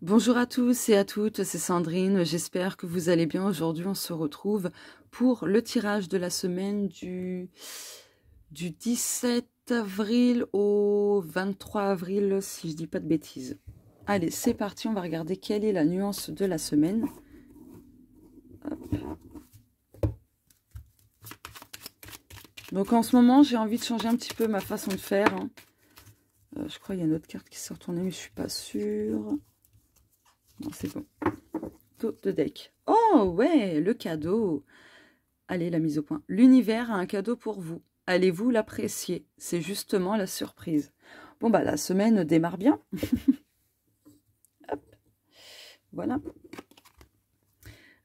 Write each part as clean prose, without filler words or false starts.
Bonjour à tous et à toutes, c'est Sandrine, j'espère que vous allez bien. Aujourd'hui on se retrouve pour le tirage de la semaine du 17 avril au 23 avril, si je dis pas de bêtises. Allez, c'est parti, on va regarder quelle est la nuance de la semaine. Hop. Donc en ce moment, j'ai envie de changer un petit peu ma façon de faire. Je crois qu'il y a une autre carte qui s'est retournée, mais je suis pas sûre. Non, c'est bon. De deck. Oh ouais, le cadeau. Allez, la mise au point. L'univers a un cadeau pour vous. Allez-vous l'apprécier? C'est justement la surprise. Bon, bah, la semaine démarre bien. Hop. Voilà.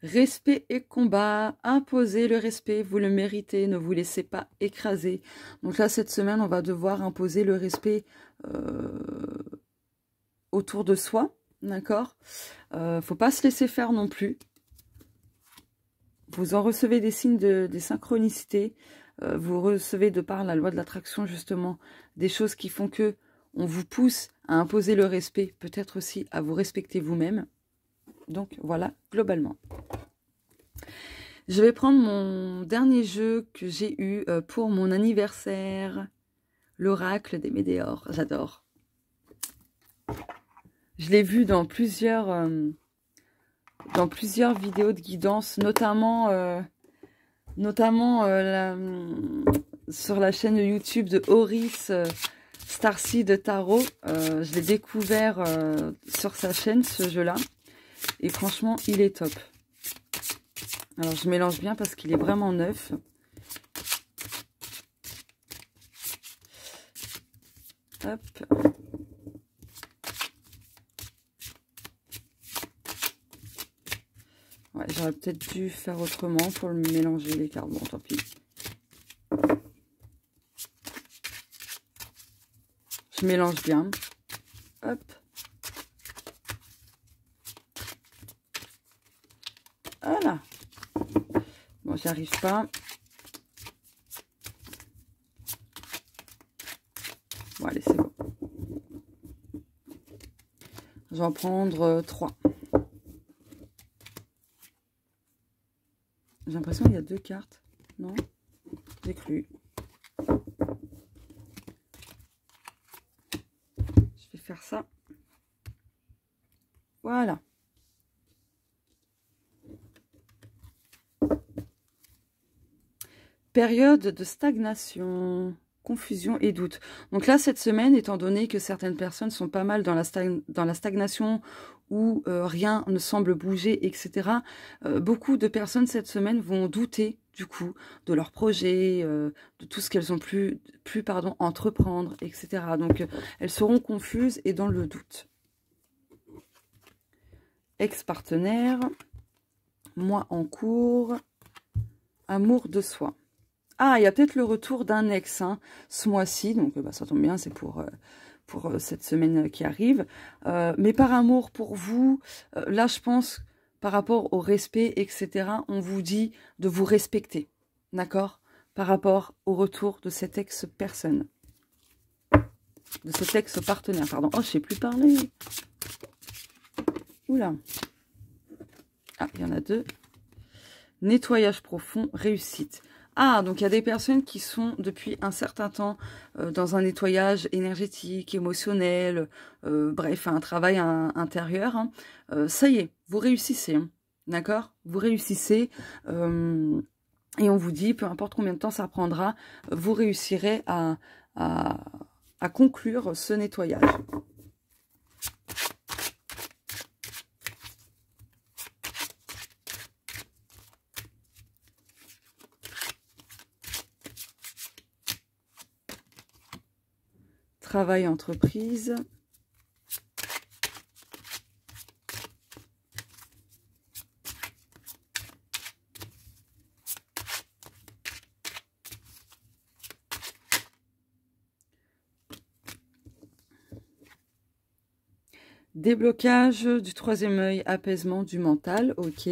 Respect et combat. Imposez le respect. Vous le méritez. Ne vous laissez pas écraser. Donc là, cette semaine, on va devoir imposer le respect autour de soi. D'accord? Faut pas se laisser faire non plus. Vous en recevez des signes des synchronicités. Vous recevez de par la loi de l'attraction justement des choses qui font que on vous pousse à imposer le respect, peut-être aussi à vous respecter vous-même. Donc voilà, globalement. Je vais prendre mon dernier jeu que j'ai eu pour mon anniversaire, l'oracle des Médéors. J'adore. Je l'ai vu dans plusieurs vidéos de guidance, notamment sur la chaîne YouTube de Horis Starseed Tarot. Je l'ai découvert sur sa chaîne, ce jeu-là. Et franchement, il est top. Alors, je mélange bien parce qu'il est vraiment neuf. Hop. Ouais, j'aurais peut-être dû faire autrement pour le mélanger les cartes. Bon, tant pis. Je mélange bien. Hop. Voilà. Bon, j'y arrive pas. Bon, allez, c'est bon. Je vais en prendre 3. J'ai l'impression qu'il y a 2 cartes. Non? J'ai cru. Je vais faire ça. Voilà. Période de stagnation, confusion et doute. Donc là, cette semaine, étant donné que certaines personnes sont pas mal dans la stagnation où rien ne semble bouger, etc., beaucoup de personnes cette semaine vont douter du coup de leur projet, de tout ce qu'elles ont pu entreprendre, etc. Donc elles seront confuses et dans le doute. Ex-partenaire, moi en cours, amour de soi. Ah, il y a peut-être le retour d'un ex hein, ce mois-ci, donc bah, ça tombe bien, c'est pour cette semaine qui arrive. Mais par amour pour vous, là je pense, par rapport au respect, etc., on vous dit de vous respecter, d'accord? Par rapport au retour de cette ex-personne, de cet ex-partenaire, pardon. Oh, je ne sais plus parler. Oula. Ah, il y en a 2. Nettoyage profond, réussite. Ah, donc il y a des personnes qui sont depuis un certain temps dans un nettoyage énergétique, émotionnel, bref, un travail intérieur. Hein. Ça y est, vous réussissez, hein, d'accord? Vous réussissez et on vous dit, peu importe combien de temps ça prendra, vous réussirez à conclure ce nettoyage. Travail, entreprise. Déblocage du 3e œil, apaisement du mental, ok.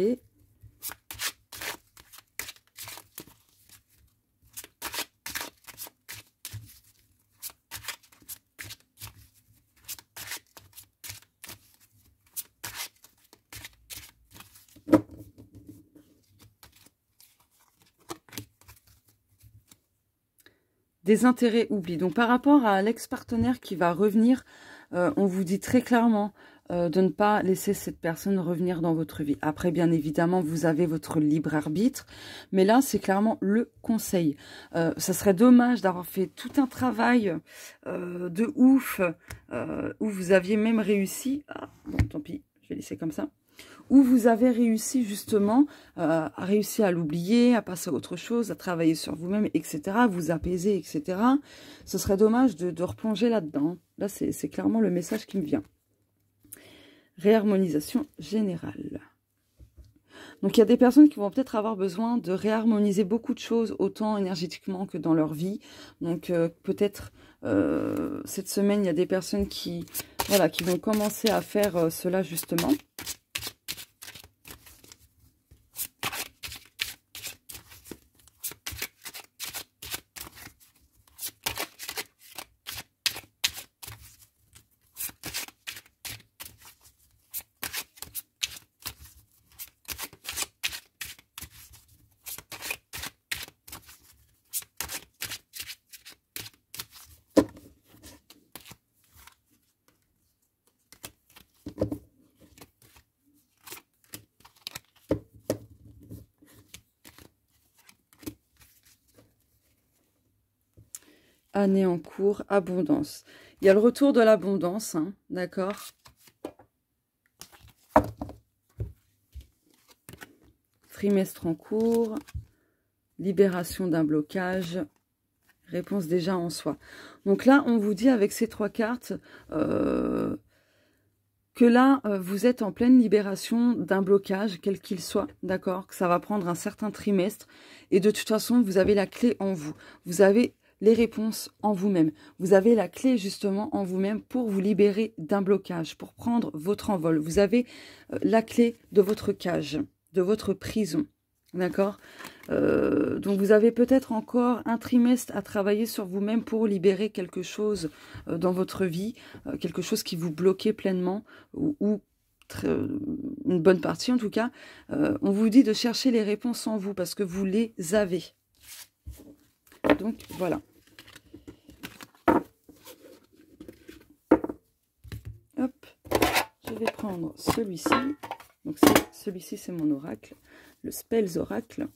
des intérêts oubliés. Donc par rapport à l'ex-partenaire qui va revenir, on vous dit très clairement de ne pas laisser cette personne revenir dans votre vie. Après, bien évidemment, vous avez votre libre arbitre, mais là, c'est clairement le conseil. Ça serait dommage d'avoir fait tout un travail de ouf, où vous aviez même réussi, bon, tant pis, je vais laisser comme ça, où vous avez réussi justement à réussir à l'oublier, à passer à autre chose, à travailler sur vous-même, etc., à vous apaiser, etc. Ce serait dommage de replonger là-dedans. Là, c'est clairement le message qui me vient. Réharmonisation générale. Donc, il y a des personnes qui vont peut-être avoir besoin de réharmoniser beaucoup de choses, autant énergétiquement que dans leur vie. Donc, peut-être, cette semaine, il y a des personnes qui, voilà, qui vont commencer à faire cela, justement. Année en cours, abondance. Il y a le retour de l'abondance, hein, d'accord? Trimestre en cours, libération d'un blocage, réponse déjà en soi. Donc là, on vous dit avec ces 3 cartes que là, vous êtes en pleine libération d'un blocage, quel qu'il soit, d'accord? Que ça va prendre un certain trimestre. Et de toute façon, vous avez la clé en vous. Vous avez les réponses en vous-même. Vous avez la clé justement en vous-même pour vous libérer d'un blocage, pour prendre votre envol. Vous avez la clé de votre cage, de votre prison. D'accord? Donc vous avez peut-être encore un trimestre à travailler sur vous-même pour libérer quelque chose dans votre vie, quelque chose qui vous bloquait pleinement, ou une bonne partie en tout cas. On vous dit de chercher les réponses en vous parce que vous les avez. Donc voilà. Hop, je vais prendre celui-ci. Donc celui-ci, c'est mon oracle, le Spells Oracle.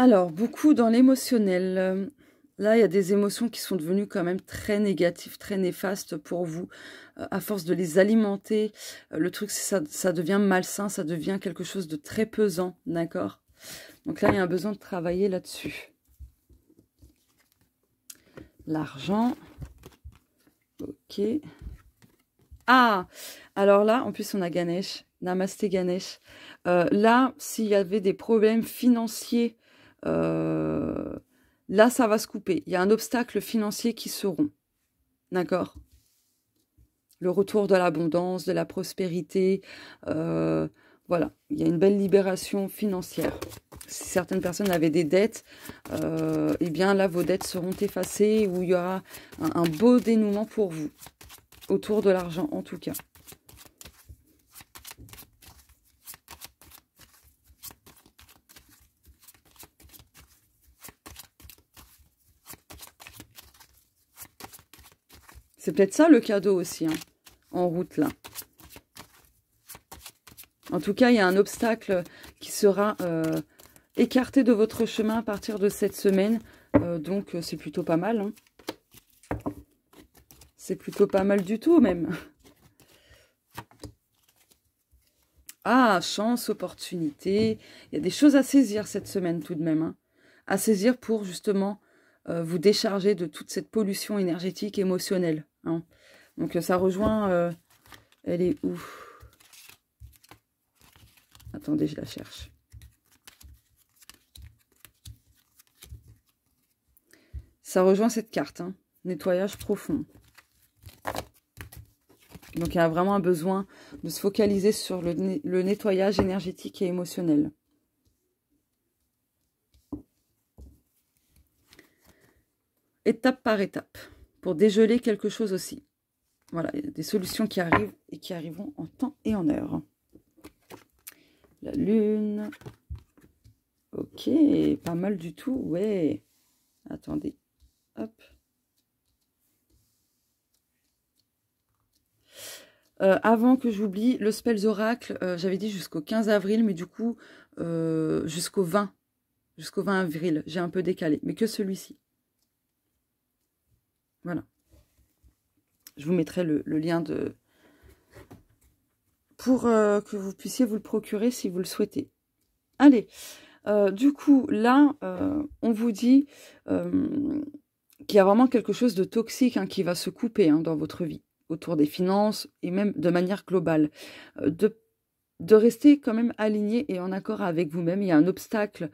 Alors, beaucoup dans l'émotionnel. Là, il y a des émotions qui sont devenues quand même très négatives, très néfastes pour vous. À force de les alimenter, le truc, ça devient malsain, ça devient quelque chose de très pesant, d'accord? Donc là, il y a un besoin de travailler là-dessus. L'argent. Ok. Ah, alors là, en plus, on a Ganesh. Namasté Ganesh. Là, s'il y avait des problèmes financiers, là, ça va se couper. Il y a un obstacle financier qui se rompt. D'accord? Le retour de l'abondance, de la prospérité. Voilà. Il y a une belle libération financière. Si certaines personnes avaient des dettes, eh bien là, vos dettes seront effacées ou il y aura un beau dénouement pour vous. Autour de l'argent, en tout cas. C'est peut-être ça le cadeau aussi, hein, en route là. En tout cas, il y a un obstacle qui sera écarté de votre chemin à partir de cette semaine. Donc, c'est plutôt pas mal. Hein. C'est plutôt pas mal du tout, même. Ah, chance, opportunité. Il y a des choses à saisir cette semaine tout de même. Hein. À saisir pour justement vous décharger de toute cette pollution énergétique, émotionnelle. Hein. Donc ça rejoint... elle est où? Attendez, je la cherche. Ça rejoint cette carte, hein. Nettoyage profond. Donc il y a vraiment un besoin de se focaliser sur le nettoyage énergétique et émotionnel. Étape par étape, pour dégeler quelque chose aussi. Voilà, il y a des solutions qui arrivent et qui arriveront en temps et en heure. La lune. Ok, pas mal du tout, ouais. Attendez, hop. Avant que j'oublie, le Spells Oracle, j'avais dit jusqu'au 15 avril, mais du coup, jusqu'au 20 avril. J'ai un peu décalé, mais que celui-ci. Voilà. Je vous mettrai le lien pour que vous puissiez vous le procurer si vous le souhaitez. Allez, du coup, là, on vous dit qu'il y a vraiment quelque chose de toxique hein, qui va se couper hein, dans votre vie, autour des finances et même de manière globale. De rester quand même aligné et en accord avec vous-même. Il y a un obstacle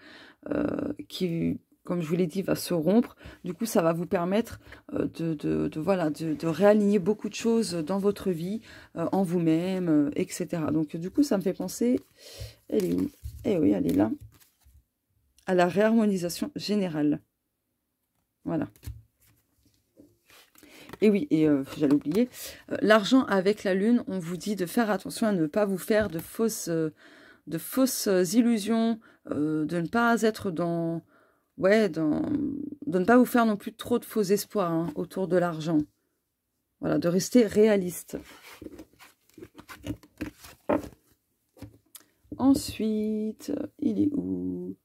qui, comme je vous l'ai dit, va se rompre. Du coup, ça va vous permettre de réaligner beaucoup de choses dans votre vie, en vous-même, etc. Donc, du coup, ça me fait penser... Elle est où? Eh oui, elle est là. À la réharmonisation générale. Voilà. Et oui, et j'allais oublier, l'argent avec la lune, on vous dit de faire attention à ne pas vous faire de fausses illusions, de ne pas être dans... Ouais, de ne pas vous faire non plus trop de faux espoirs hein, autour de l'argent. Voilà, de rester réaliste. Ensuite, il est où?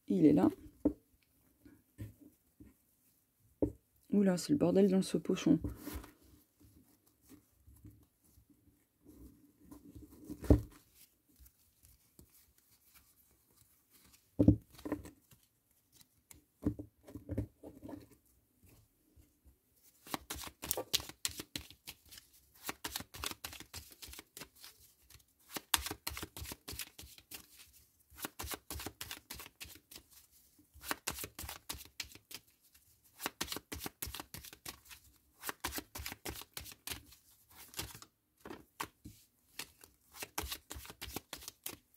Il est là. Oula, c'est le bordel dans ce pochon.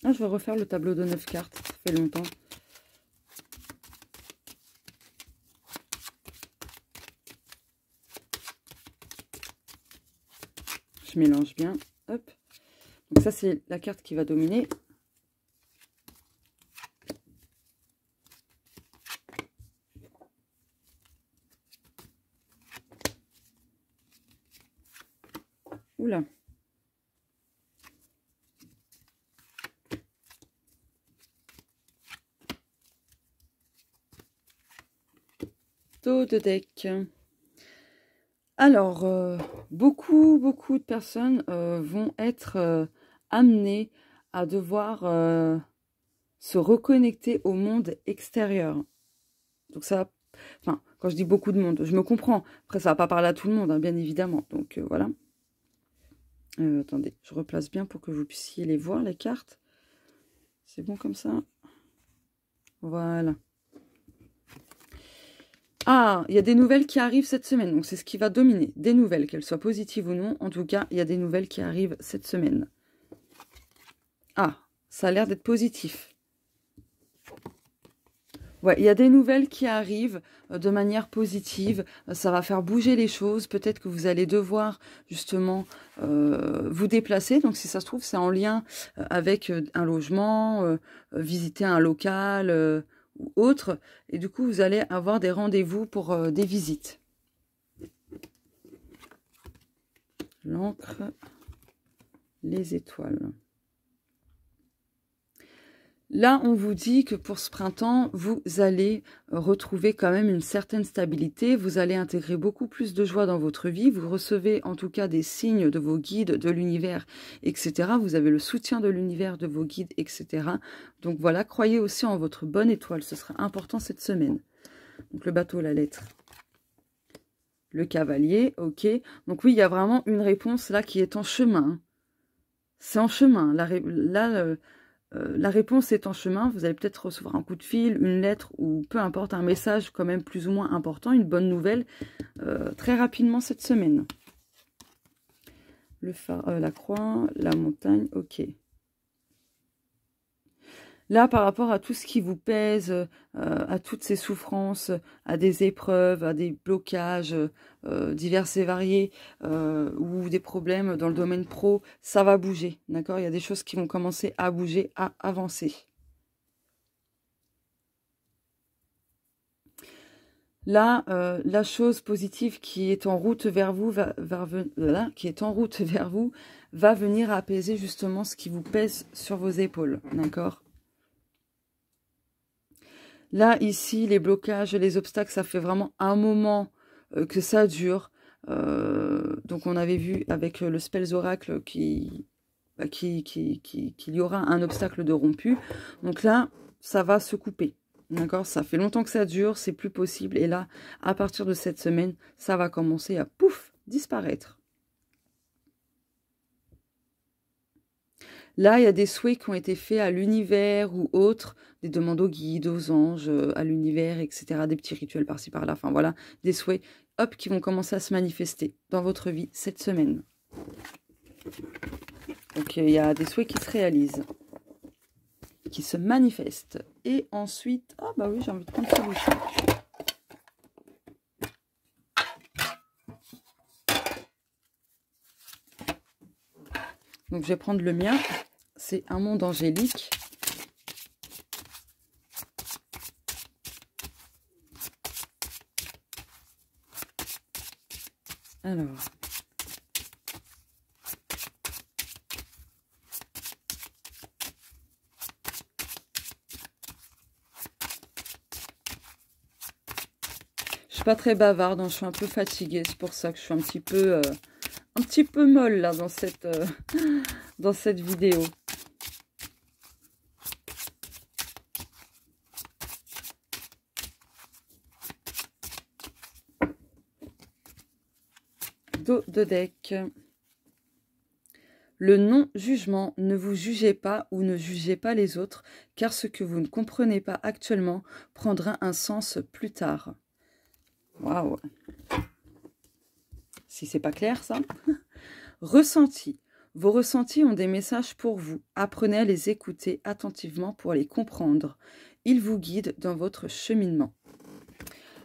Ah, je vais refaire le tableau de 9 cartes, ça fait longtemps. Je mélange bien, hop. Donc ça, c'est la carte qui va dominer. Oula. De deck. Alors, beaucoup de personnes vont être amenées à devoir se reconnecter au monde extérieur. Donc ça, enfin, quand je dis beaucoup de monde, je me comprends. Après, ça va pas parler à tout le monde, hein, bien évidemment. Donc voilà. Attendez, je replace bien pour que vous puissiez les voir, les cartes. C'est bon comme ça? Voilà. Ah, il y a des nouvelles qui arrivent cette semaine. Donc, c'est ce qui va dominer. Des nouvelles, qu'elles soient positives ou non. En tout cas, il y a des nouvelles qui arrivent cette semaine. Ah, ça a l'air d'être positif. Ouais, il y a des nouvelles qui arrivent de manière positive. Ça va faire bouger les choses. Peut-être que vous allez devoir, justement, vous déplacer. Donc, si ça se trouve, c'est en lien avec un logement, visiter un local... ou autre, et du coup vous allez avoir des rendez-vous pour des visites. L'encre, les étoiles. Là, on vous dit que pour ce printemps, vous allez retrouver quand même une certaine stabilité. Vous allez intégrer beaucoup plus de joie dans votre vie. Vous recevez en tout cas des signes de vos guides, de l'univers, etc. Vous avez le soutien de l'univers, de vos guides, etc. Donc voilà, croyez aussi en votre bonne étoile. Ce sera important cette semaine. Donc le bateau, la lettre. Le cavalier, ok. Donc oui, il y a vraiment une réponse là qui est en chemin. C'est en chemin. La réponse est en chemin. Vous allez peut-être recevoir un coup de fil, une lettre ou peu importe, un message quand même plus ou moins important, une bonne nouvelle très rapidement cette semaine. Le phare, la croix, la montagne, ok. Là, par rapport à tout ce qui vous pèse, à toutes ces souffrances, à des épreuves, à des blocages divers et variés, ou des problèmes dans le domaine pro, ça va bouger, d'accord? Il y a des choses qui vont commencer à bouger, à avancer. Là, la chose positive qui est en route vers vous, va venir apaiser justement ce qui vous pèse sur vos épaules, d'accord? Là, ici, les blocages, les obstacles, ça fait vraiment un moment que ça dure. Donc, on avait vu avec le Spells Oracle qu'il y aura un obstacle de rompu. Donc là, ça va se couper. D'accord? Ça fait longtemps que ça dure, c'est plus possible. Et là, à partir de cette semaine, ça va commencer à, pouf, disparaître. Là, il y a des souhaits qui ont été faits à l'univers ou autres, des demandes aux guides, aux anges, à l'univers, etc. Des petits rituels par-ci, par-là. Enfin, voilà, des souhaits, hop, qui vont commencer à se manifester dans votre vie cette semaine. Donc, il y a des souhaits qui se réalisent, qui se manifestent. Et ensuite, ah bah oui, j'ai envie de prendre celui-ci. Donc, je vais prendre le mien. C'est un monde angélique. Alors. Je suis pas très bavarde, hein, je suis un peu fatiguée. C'est pour ça que je suis un petit peu molle là dans cette vidéo. Dos de deck. Le non-jugement, ne vous jugez pas ou ne jugez pas les autres, car ce que vous ne comprenez pas actuellement prendra un sens plus tard. Waouh! Si c'est pas clair, ça. Ressenti. Vos ressentis ont des messages pour vous. Apprenez à les écouter attentivement pour les comprendre. Ils vous guident dans votre cheminement.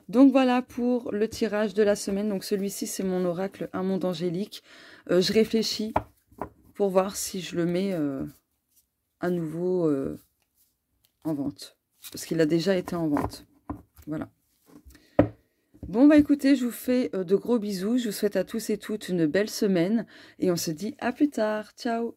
Donc voilà pour le tirage de la semaine. Donc celui-ci, c'est mon oracle, un monde angélique. Je réfléchis pour voir si je le mets à nouveau en vente. Parce qu'il a déjà été en vente. Voilà. Bon, bah écoutez, je vous fais de gros bisous. Je vous souhaite à tous et toutes une belle semaine. Et on se dit à plus tard. Ciao!